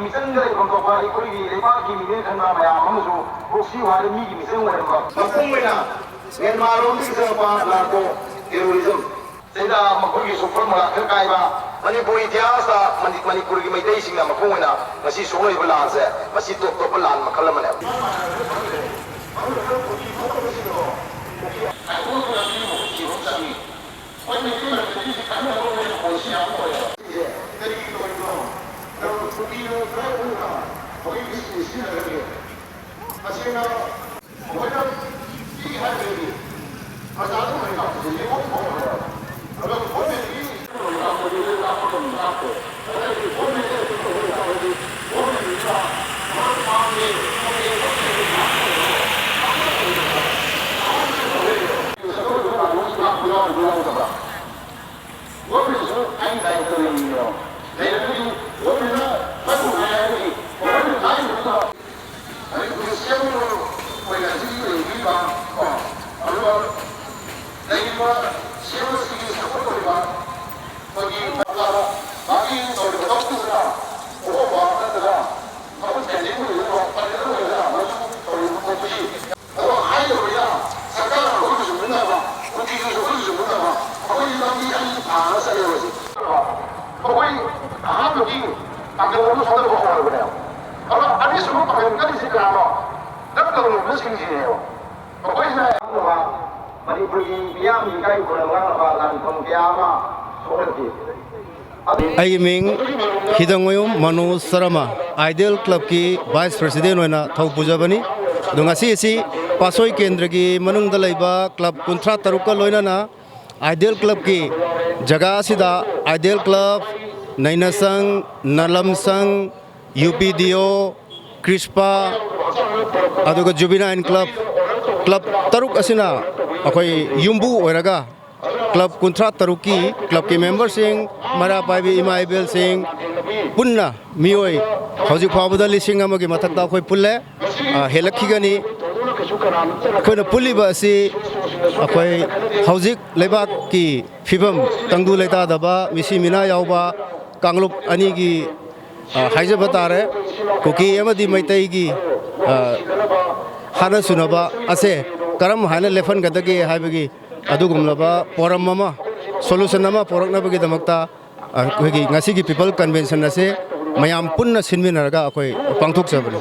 미션 거래 검토파 이거기 레바기 미네 간나 마야 아무도 혹시 와르 미기 미션 거래 뭐 막공이나 웬마로서 봐 나고 테러리즘 제가 막고기 소프트마 할까이바 Manipuri Tiasa, Manipuri Medicine, Makuna, Masi Solo Balance, Masi Topalan, Makalamana. आई मिंग हिदंगोयम Manu Sharma ideal club की vice president होना थौ पुजबनी दुंगासी एसी पासोई केंद्र की मनुंग दलाइबा क्लब कुंथ्रा तरुका लोइनाना आइडियल क्लब की जगह सिदा आइडियल क्लब नैनसंग नलमसंग यूपीडीओ क्रिस्पा अदुगा जुबिनाइन क्लब तरुक असिना अखोई युम्बू ओइरगा क्लब कुंथ्रा तरुकी क्लब के मेंबर सिंह मरा पाइबी इमा इबेल सिंह पुन्ना मियोई हौजिक फावदा लिसिंग अमगी मथक्ता अखोई पुल्ले हेलखिगनी अखोइना पुलिबा असि अखोई हौजिक लेबाक की फिबम तंगदु लेता दबा मिसी मिना यावबा कांगलुप अनी की हाइजब तारे कुकी एमदी मैतई की हाना सुनबा असे करम हाना लेफन गदगे हाइबगी अदुगुमलबा पोरम अमा सोल्यूशन अमा पोरकनबगी दमक्ता अखोइगी ngasi की पीपल कन्वेंशन असे मयाम पुन्ना सिनमिनरगा अखोइ पांथोक जबनी